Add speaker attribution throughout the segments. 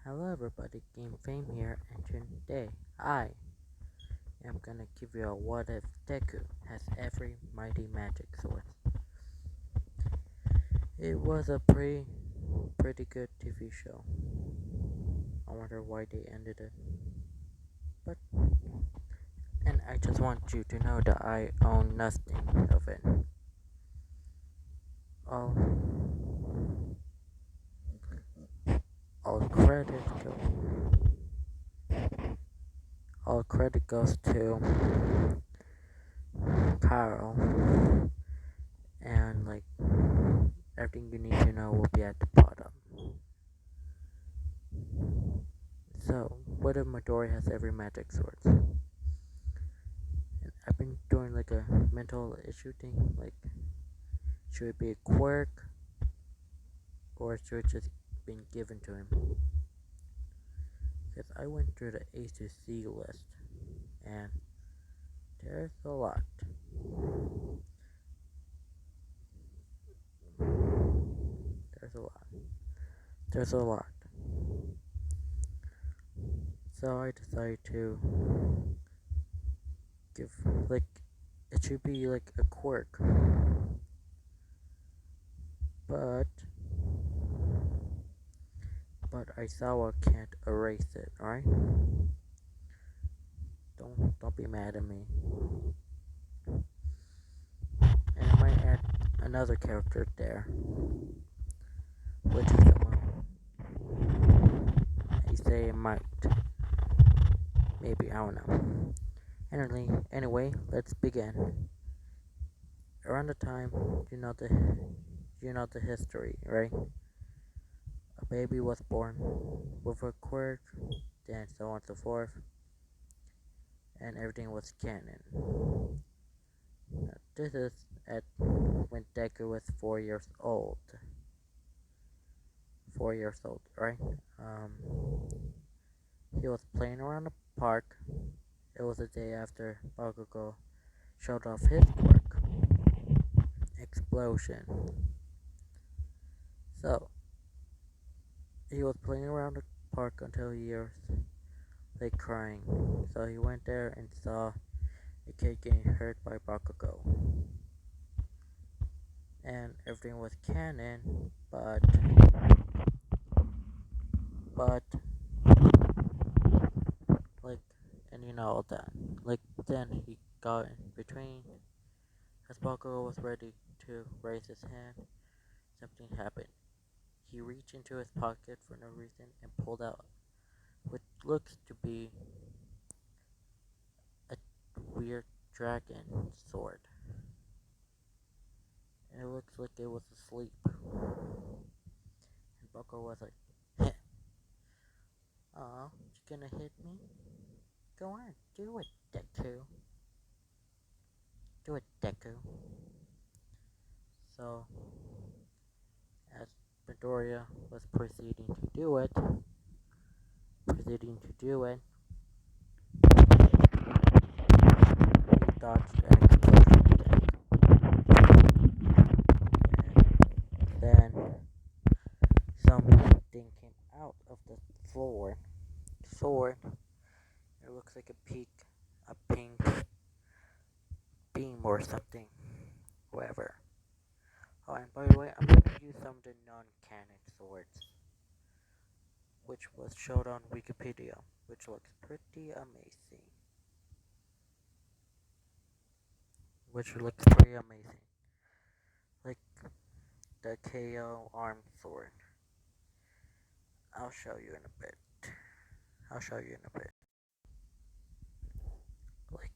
Speaker 1: Hello everybody, Game Fame here, and today I am gonna give you a what if Deku has every mighty magic sword. It was a pretty good TV show. I wonder why they ended it. But and I just want you to know that I own nothing of it. All all credit go all credit goes to Carl, and everything you need to know will be at the bottom. So, what if Midori has every magic sword? And I've been doing like a mental issue thing, like should it be a quirk or should it just been given to him? Because I went through the A to C list and there's a lot. There's a lot. There's a lot. So I decided to give like it should be like a quirk, but Aizawa can't erase it, alright? Don't be mad at me. And I might add another character there, which is someone I say it might. Maybe, I don't know. Anyway, let's begin. Around the time you know the history, right? A baby was born with a quirk, then so on and so forth, and everything was canon. Now, this is at when Deku was 4 years old. 4 years old, right? He was playing around the park. It was the day after Bakugo showed off his quirk, Explosion. So, he was playing around the park until he was like crying. So he went there and saw a kid getting hurt by Bakugo. And everything was canon, but like, and you know all that. Like, then he got in between. As Bakugo was ready to raise his hand, something happened. He reached into his pocket for no reason and pulled out what looks to be a weird dragon sword. And it looks like it was asleep. And Bakugo was like, heh, aw, you gonna hit me? Go on, do it, Deku. Do it, Deku. So, as Midoriya was proceeding to do it, he dodged an explosion and then something came out of the floor. Sword. It looks like a pink beam or something. Whatever. Oh, and by the way, I'm gonna use some of the non-canon swords, which was showed on Wikipedia, which looks pretty amazing. Like the KO arm sword. I'll show you in a bit. I'll show you in a bit. Like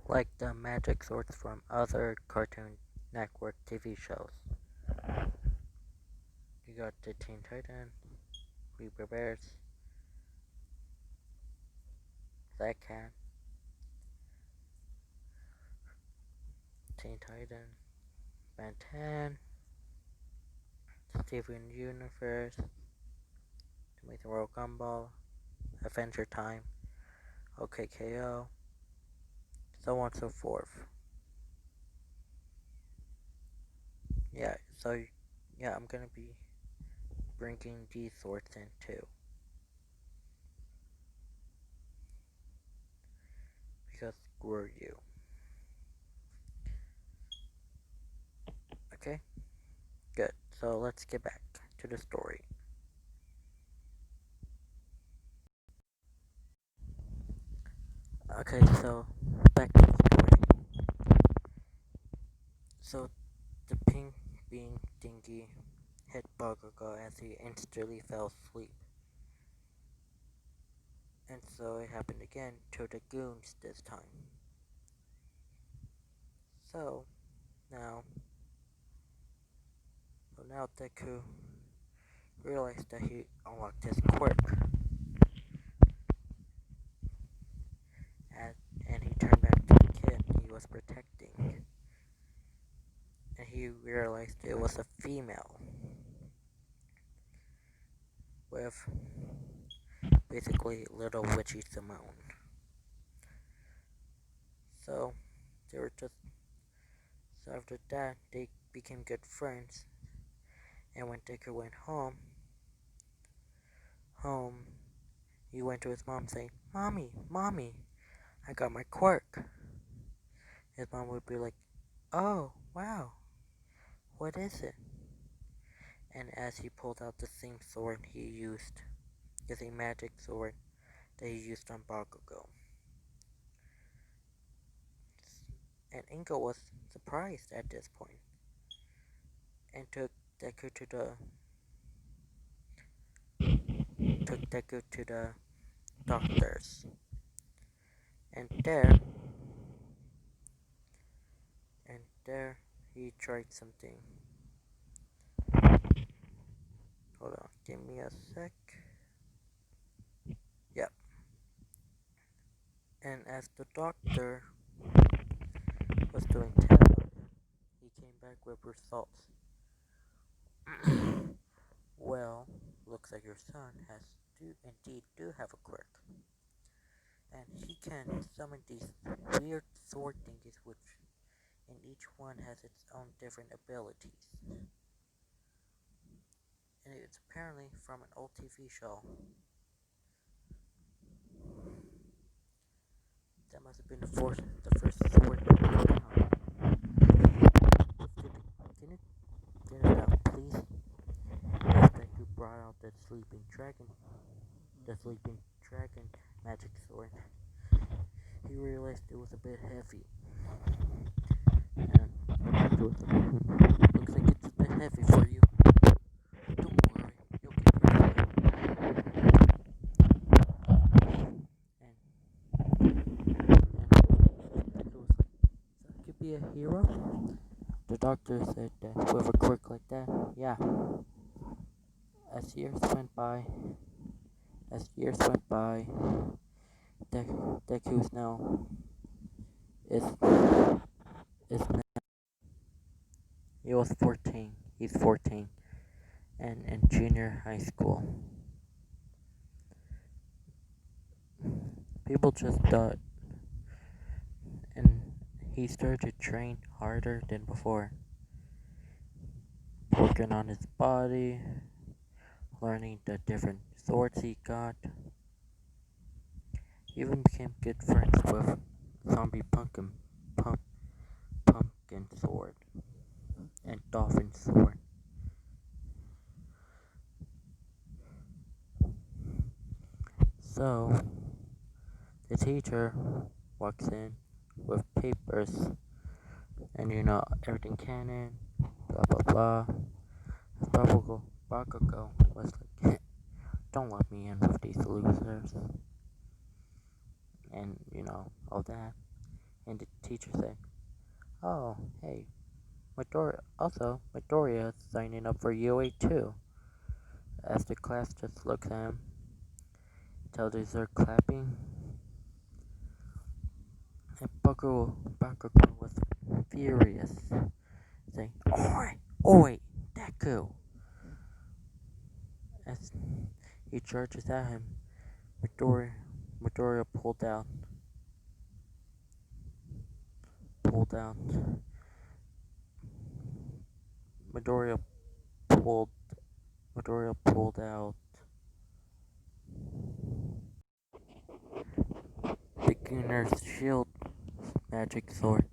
Speaker 1: like the magic swords from other Cartoon Network TV shows. You got the Teen Titan, Rebel Bears, Black Cat, Teen Titan, Ben 10, Steven Universe, Amazing World Gumball, Adventure Time, OKKO, so on and so forth. Yeah, I'm gonna be bringing these swords in too. were you? Okay, good. So let's get back to the story. Okay, so back to the story. So the pink being dingy hit Bakugo as he instantly fell asleep. And so it happened again to the goons this time. So now, now Deku realized that he unlocked his quirk, and, and he turned back to the kid he was protecting. And he realized it was a female with basically little witchy Simone. So they were just so after that they became good friends. And when Deku went home, he went to his mom saying, "Mommy, mommy, I got my quirk." His mom would be like, "Oh, wow, what is it?" And as he pulled out the same sword he used, is a magic sword that he used on Bakugo. And Ingo was surprised at this point and took Deku to the doctors. And there he tried something. Hold on, give me a sec. Yep. And as the doctor was doing tests on him, he came back with results. Well, looks like your son indeed do have a quirk. And he can summon these weird sword thingies and each one has its own different abilities. And it's apparently from an old TV show. That must have been the first sword down. Can you get it down, please? As Deku brought out the sleeping dragon magic sword. He realized it was a bit heavy. And the doctor was like, "Looks like it's a bit heavy for you. Don't worry, you'll get rid of it." And Deku was like, "So I could be a hero?" The doctor said that with a quirk like that, yeah. As years went by, Deku's now is now he was 14. He's 14 and in junior high school. People just thought, and he started to train harder than before, working on his body, learning the different swords he got. He even became good friends with Zombie Pumpkin Sword and Dolphin Sword. So the teacher walks in with papers and everything canon, blah blah blah. Bakugo was like, "Don't let me in with these losers," and all that. And the teacher said, "Oh, hey, Midoriya is signing up for UA too." As the class just looks at him, till they start clapping, and Bakugo was furious, saying, "Oi, oi, Deku!" As he charges at him, Midoriya pulled out. Midoriya pulled pulled out Beginner's shield magic sword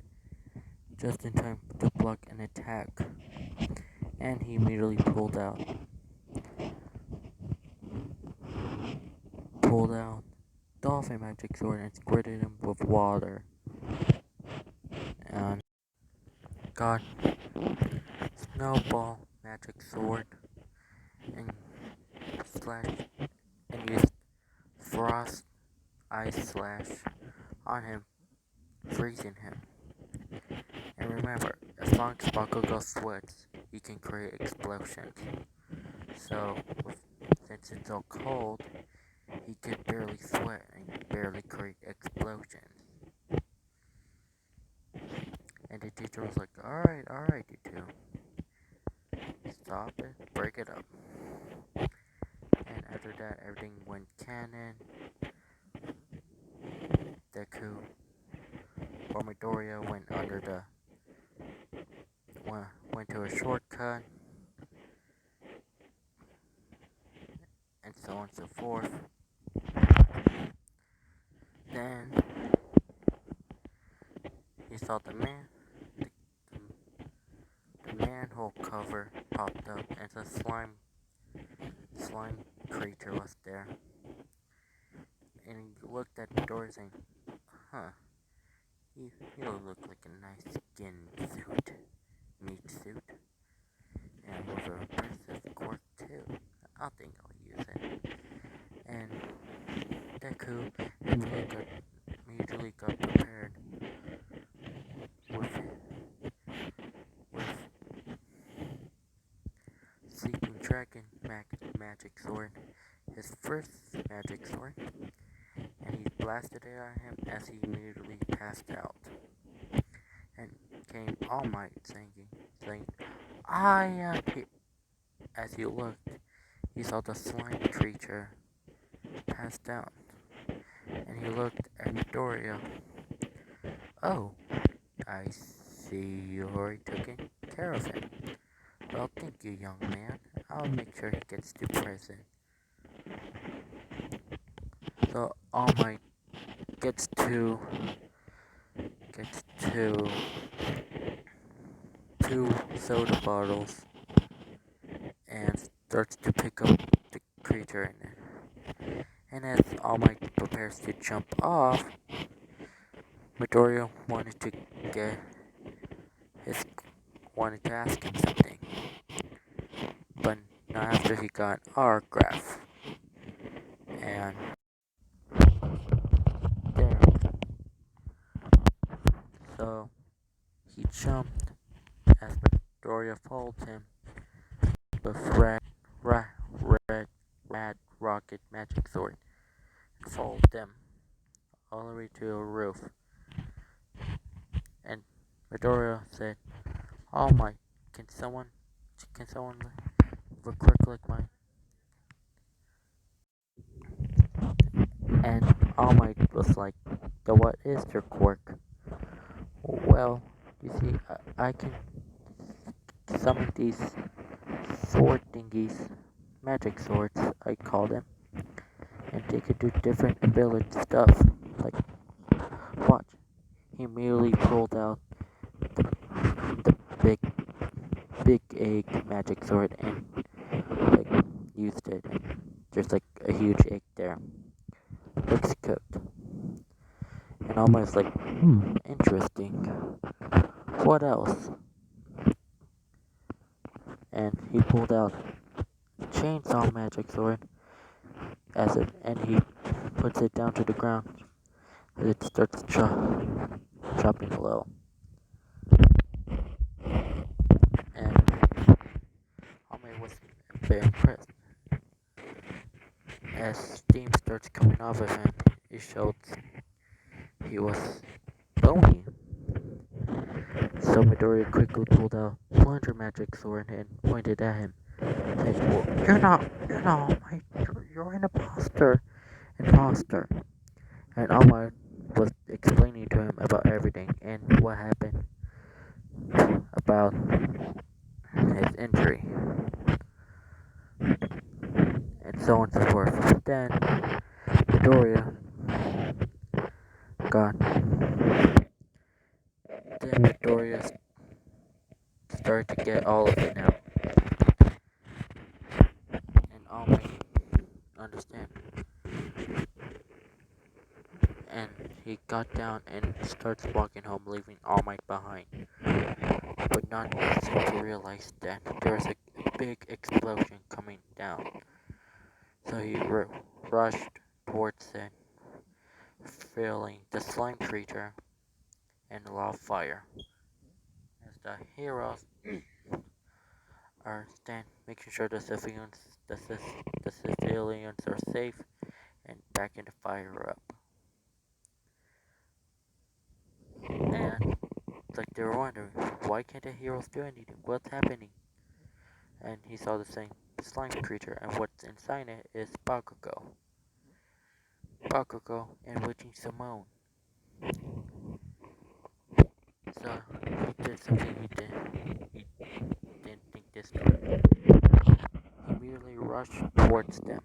Speaker 1: just in time to block an attack, and he immediately pulled out dolphin magic sword and squirted him with water, and got snowball magic sword and slash and used frost ice slash on him, freezing him. And remember, as long as Bakugo sweats, he can create explosions. So, since it's so cold, he could barely sweat and barely create explosions. And the teacher was like, alright, you two. Stop it, break it up. And after that, everything went canon. Deku or Midoriya went to a shortcut, and so on and so forth. Then he saw the manhole cover popped up, and the slime creature was there. And he looked at Midoriya saying, huh, he'll look like a nice skin suit, meat suit. And with a impressive quirk too. I think I'll use it. And Deku immediately got prepared with Sleeping Dragon magic sword, his first magic sword, and he blasted it at him as he immediately passed out. And came All Might saying, I am here. As he looked, he saw the slime creature pass down, and he looked at Midoriya. Oh, I see you already taken care of him. Well, thank you, young man. I'll make sure he gets to prison. So All Might gets to two soda bottles and starts to pick up the creature in it. And as All Might prepares to jump off, Midoriya wanted to ask him something, but not after he got autograph. And there, so he jumped as Midoriya followed him with red rocket magic sword and followed them all the way to a roof. And Midoriya said, "Oh my, can someone with a quirk like mine?" And All Might was like, what is your quirk?" "Well, you see, I can summon these sword thingies, magic swords, I call them, and they could do different ability stuff. Like, watch." He immediately pulled out the big egg magic sword and like used it. And there's like a huge egg there. Looks cooked. And almost like, interesting. What else? And he pulled out chainsaw magic sword and he puts it down to the ground as it starts chopping low. And Ame was very impressed. As steam starts coming off of him, it showed he was bony. So Midoriya quickly pulled out Plunger magic sword and pointed at him, saying, "Well, you're an imposter. And Alma was explaining to him about everything and what happened about his injury, and so on and so forth. Then Midoriya got get all of it now. And All Might understand. And he got down and starts walking home, leaving All Might behind. But not seem to realize that there was a big explosion coming down. So he rushed towards it, feeling the slime creature and the lava fire. As the heroes are making sure the civilians are safe and backing the fire up. And it's like they're wondering, why can't the heroes do anything? What's happening? And he saw the same slime creature, and what's inside it is Bakugo. Bakugo and Witching Simone. So he did something he didn't think this through. He immediately rushed towards them.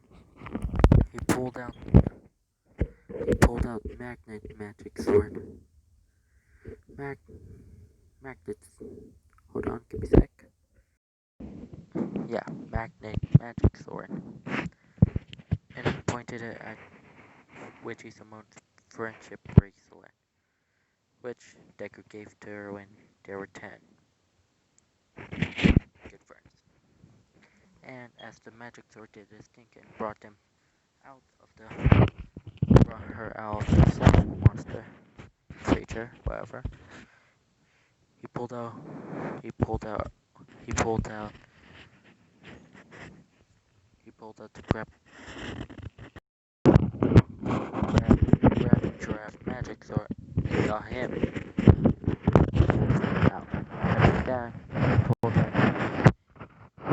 Speaker 1: He pulled out Magnet Magic Sword. Magnets. Hold on, give me a sec. Yeah, Magnet Magic Sword. And he pointed it at Witchy Simone's friendship bracelet, which Deku gave to her when they were 10. Good friends. And as the magic sword did its thing and brought her out of the slime monster creature, whatever. He pulled out he pulled out the grab giraffe magic sword and got him out. After that,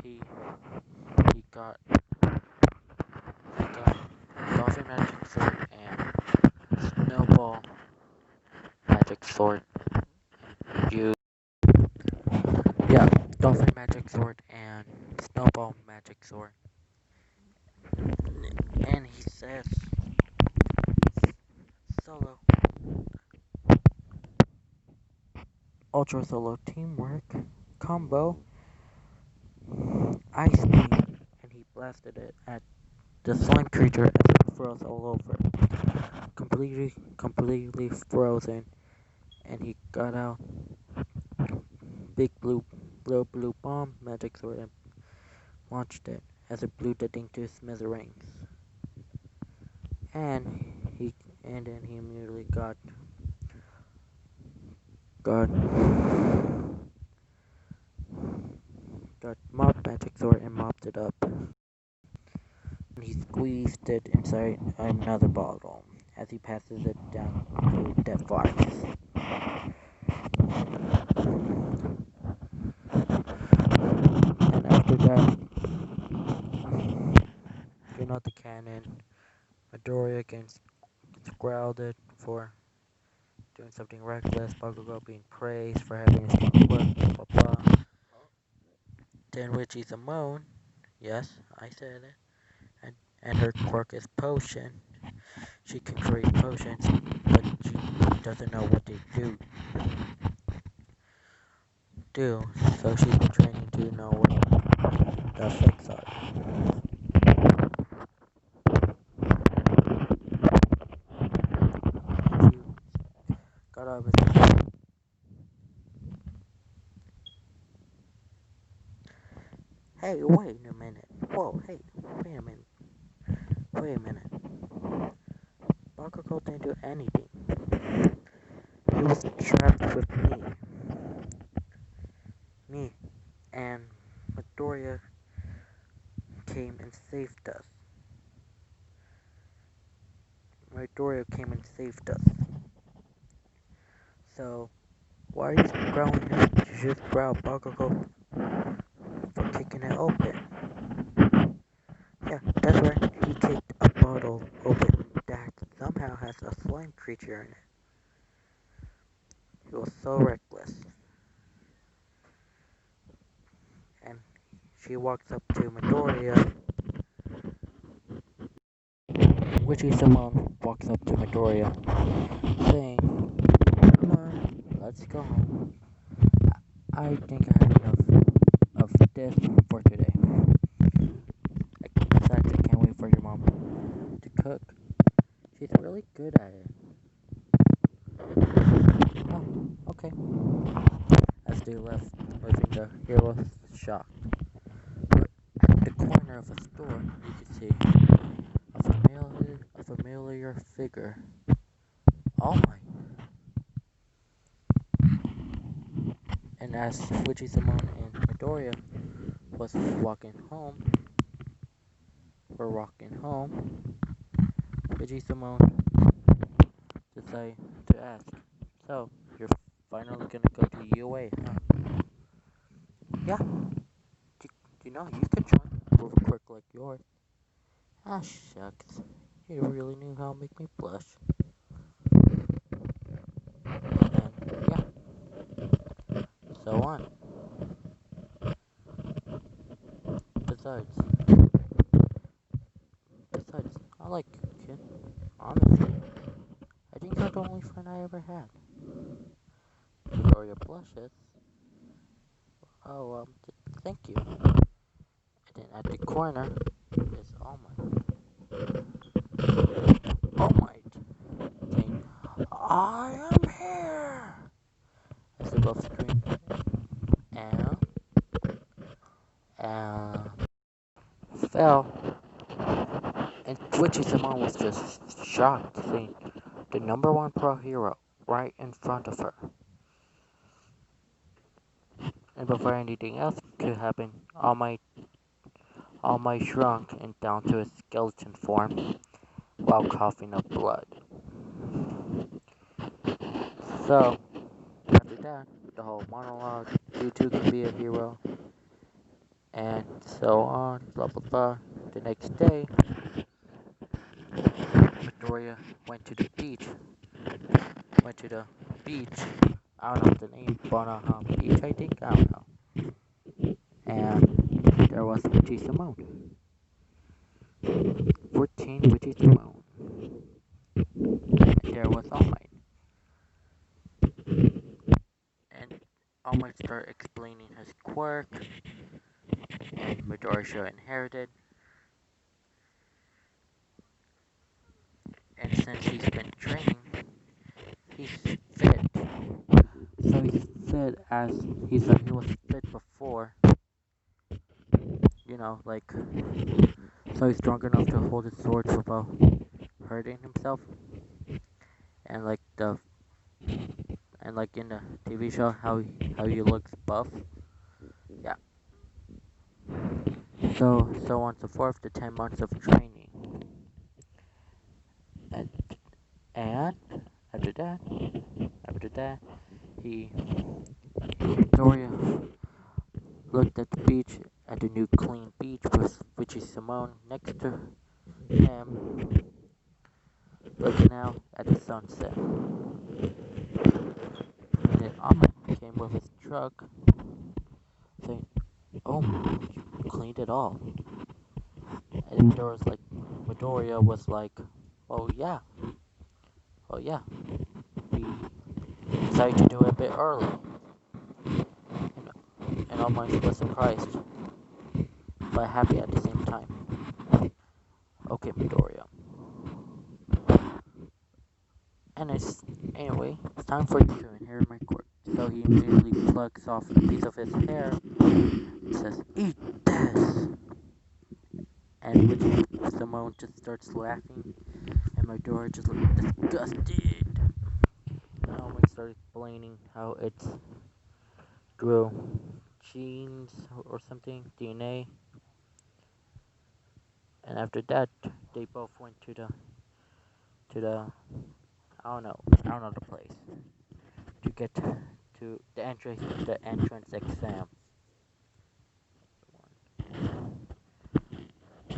Speaker 1: he got dolphin magic sword and snowball magic sword. You Yeah, dolphin magic sword and snowball magic sword. And he says, solo, ultra solo teamwork, combo, ice beam. And he blasted it at the slime creature as it froze all over. Completely frozen. And he got out big blue bomb magic sword and launched it as it blew the thing to smithereens. And then he immediately got mop magic sword and mopped it up. And he squeezed it inside another bottle as he passes it down to dead flies. And after that, the cannon, Midoriya gets grounded for doing something reckless, Bakugo being praised for having a strong work, blah blah blah. Then Witchy Simone, yes, I said it, and her quirk is potion. She can create potions, but she doesn't know what they do. So she's been training to know what the effects are. She got out of his Hey, wait a minute. Whoa, hey, wait a minute. Bakugo didn't do anything. He was trapped with me, and Midoriya came and saved us. So, why are you growling at me? You should growl Bakugo for kicking it open. Yeah, that's right. He kicked a bottle open that somehow has a slime creature in it. He was so reckless. And she walks up to Midoriya. Witchy Simone walks up to Midoriya, saying, "Come on, let's go home. I think I had enough this for today. Besides, I can't wait for your mom to cook. She's really good at it. Oh, okay. As they left, leaving the hero shocked. But at the corner of a store, you could see a familiar figure. Oh my! And as Fuji Simone and Midoriya was walking home, Fuji Simone decided to ask, "So, you're finally gonna go to UA, huh?" "Yeah, you know, you could join with a quirk like yours." "Ah, shucks. You really knew how to make me blush." And yeah, so on. Besides, besides, I like you, kid. Honestly, I think you're the only friend I ever had. Victoria blushes. Oh, thank you. And then at the corner is All Might. All Might saying, "I am here!" As the above screen. And, and fell. And Twitchy Simone was just shocked, seeing the number one pro hero right in front of her. And before anything else could happen, All Might shrunk and down to a skeleton form while coughing up blood. So, after that, the whole monologue, you too can be a hero, and so on, blah blah blah. The next day, Midoriya went to the beach. Went to the beach. I don't know the name, Bonaham Beach, I think. I don't know. And there was Witchy Simone. 14 Witchy Simone. And there was All Might. And All Might started explaining his quirk, and Midoriya inherited. And since he's been training, he's fit. So he's fit as he was fit before. You know, like, so he's strong enough to hold his swords without hurting himself. And like in the TV show, how he looks buff. Yeah. So on and so forth. The 10 months of training, and and after that, he Victoria looked at the beach, at the new clean beach with Richie Simone next to him, looking out at the sunset. And then Ahmed came with his truck, saying, "Oh, you cleaned it all." And there was like, Midoriya was like, "Oh yeah, oh yeah, we decided to do it a bit early." And All Might was surprised, but happy at the same time. "Okay, Midoriya." And it's time for you to inherit my quirk. So he immediately plucks off a piece of his hair and says, "Eat this!" And which Simone just starts laughing, and Midoriya just looks disgusted. And All Might started explaining how it's through genes or something, DNA. And after that, they both went to the I don't know the place to get to the entrance exam.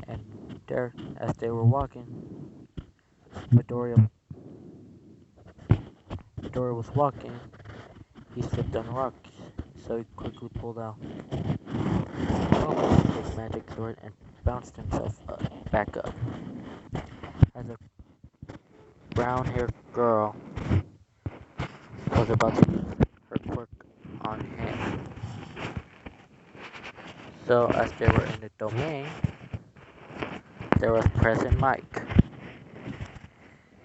Speaker 1: And there, as they were walking, Midoriya Midoriya was walking. He slipped on rocks, so he quickly pulled out his magic sword and bounced himself back up. As a brown-haired girl was about to use her quirk on him, So as they were in the domain, there was President Mike,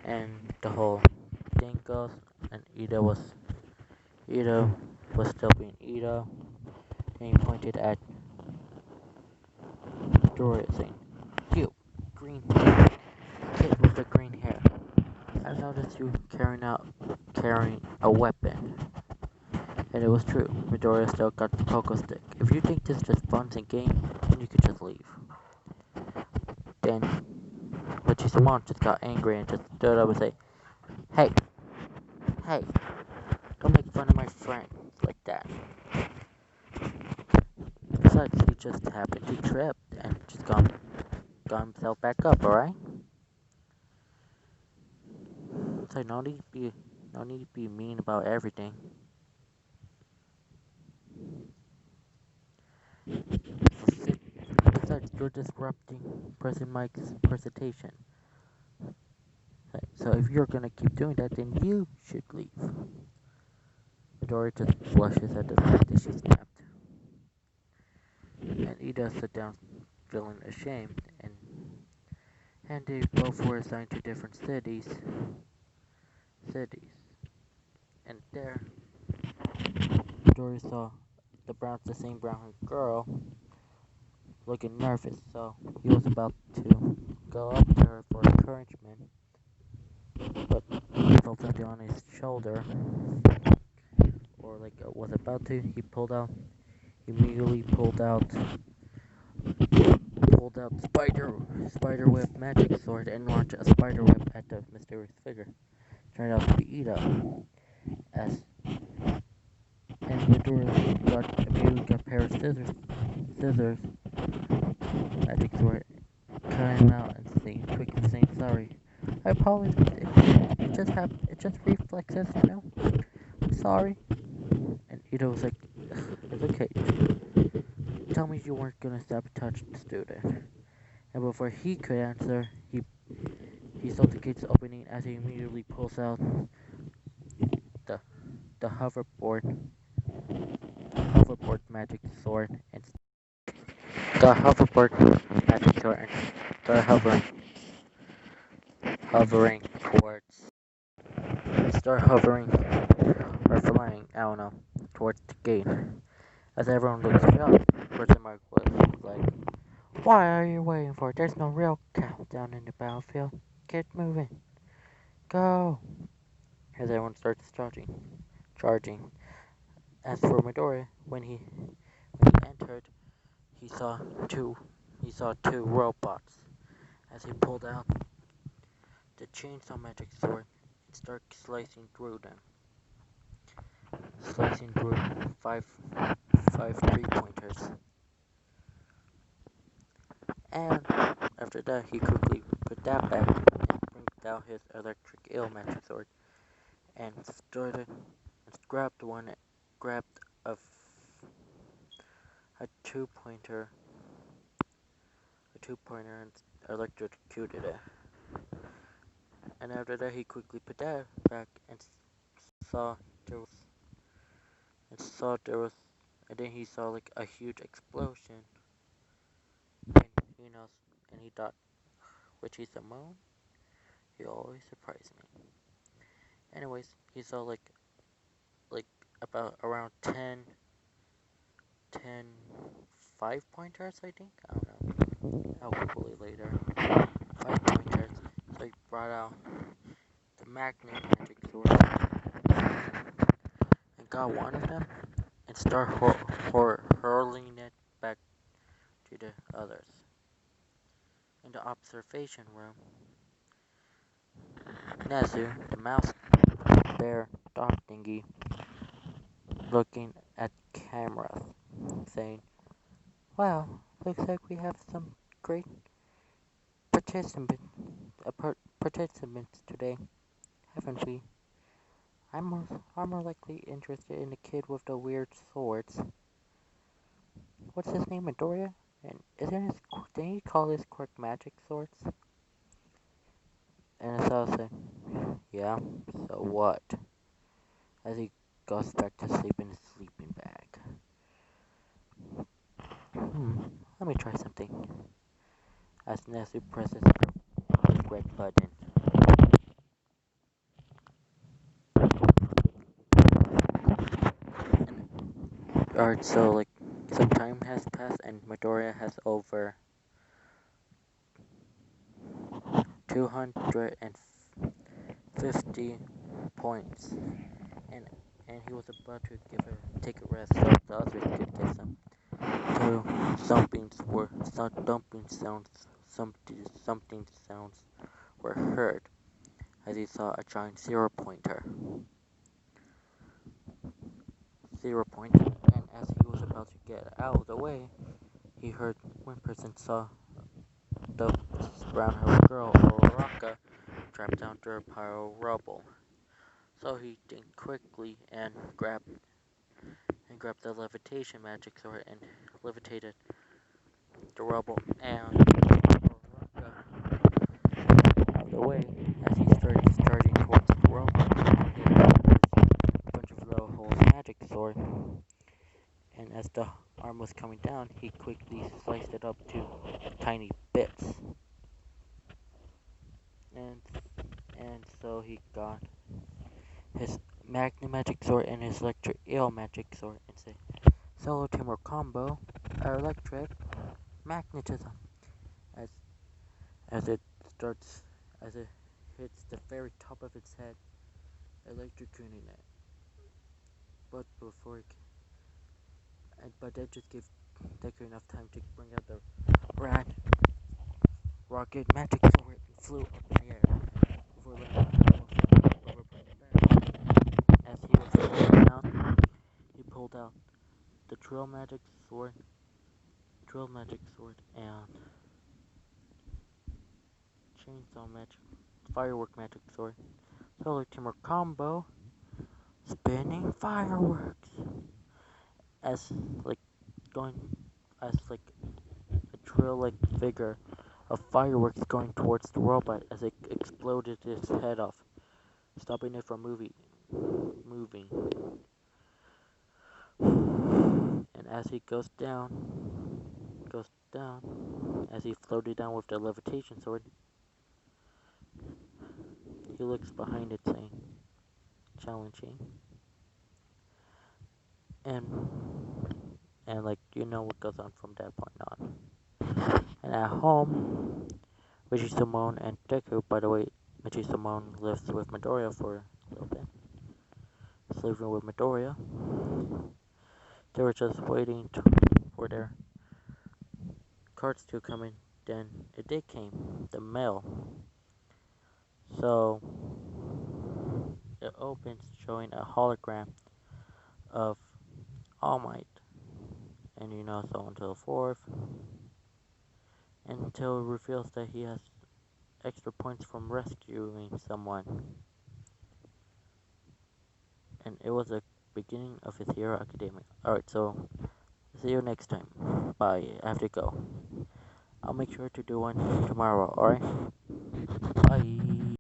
Speaker 1: and the whole thing goes, and Ida was still being Ida, and he pointed at Doria saying, "You, green kid with the green hair. I noticed you carrying a weapon." And it was true. Midoriya still got the pogo stick. If you think this is just fun and game, then you could just leave. Then Hachisamon just got angry and just stood up and said, Hey, hey, don't make fun of my friends like that. Besides, he just happened to trip and just got himself back up, alright? So no need to be mean about everything. Besides, you're disrupting President Mike's presentation. So if you're gonna keep doing that, then you should leave. Midori just blushes at the fact that she snapped. And Ida sat down feeling ashamed, and they both were assigned to different cities. And there, Midori saw the same brown girl looking nervous, so he was about to go up to her for encouragement, but he felt something on his shoulder, or like was about to. Immediately pulled out spiderweb magic sword and launched a spiderweb at the mysterious figure. Turned out to be Ida, as and Midori immediately got a pair of scissors, magic sword, cut him out and quickly saying sorry. I apologize. It just reflexes, you know. I'm sorry. And Ida was like, it's okay. Tell me you weren't gonna sabotage the student. And before he could answer, he saw the gates opening as he immediately pulls out the the hoverboard magic sword and the hoverboard magic sword and start hovering towards start hovering or flying, I don't know, towards the gate. As everyone looks shocked, Person Mark was like, "What are you waiting for? There's no real countdown in the battlefield. Get moving. Go!" As everyone starts charging. As for Midori, when he entered, he saw two he saw two robots. As he pulled out the chainsaw magic sword and started slicing through five 3-pointers. And after that, he quickly put that back and brought out his electric eel magic sword and started and grabbed a 2-pointer and electrocuted it. And after that, he quickly put that back and saw there was and saw there was and then he saw like a huge explosion, and and he thought, which is the moon? He always surprised me. Anyways, he saw like about around 10 5-pointers, I think. I don't know. I'll Google it later. 5-pointers. So he brought out the magnet magic sword and got one of them and started hurling it back to the others. In the observation room, Nezu, the mouse bear dog thingy, looking at cameras, saying, "Wow, looks like we have some great participant, participants today, haven't we? I'm more likely interested in the kid with the weird swords. What's his name, Midoriya? And didn't he call his quirk magic swords?" And Asao said, "Yeah, so what?" As he goes back to sleep in his sleeping bag. Let me try something. As Nessie presses the red button. Alright, so like some time has passed and Midoriya has over 250 points, and he was about to take a rest so the others could get some. So something sounds were heard as he saw a giant zero pointer, and as he was about to get out of the way, he heard one person saw the brown-haired girl, Oraka, trapped under a pile of rubble. So he thinked quickly and grabbed the levitation magic sword and levitated the rubble and Oraka out of the way as he started charging towards the robot and hit a bunch of low holes magic sword. And as the arm was coming down, he quickly sliced it up to tiny bits. And so he got his Magna Magic Sword and his Electric Eel Magic Sword and say, Solo Timber Combo, Electric Magnetism. As as it starts, as it hits the very top of its head, electrocuting it. But before it, but that just gave Deku enough time to bring out the rat rocket magic sword and flew up in the air before landing over back. As he was falling down, he pulled out the drill magic sword, and chainsaw magic, firework magic sword. Solar Timber combo, spinning fireworks. As like going, as like a drill-like figure of fireworks going towards the robot as it exploded its head off, stopping it from moving. And as he goes down, as he floated down with the levitation sword, he looks behind it saying, challenging. And like what goes on from that point on. And at home, Michi Simone and Deku, by the way, Michi Simone lives with Midoriya for a little bit. He's living with Midoriya. They were just waiting for their cards to come in. Then it did came, the mail. So it opens showing a hologram of All Might. And so on to the fourth. Until it reveals that he has extra points from rescuing someone. And it was the beginning of his Hero Academia. Alright, so see you next time. Bye. I have to go. I'll make sure to do one tomorrow, alright? Bye.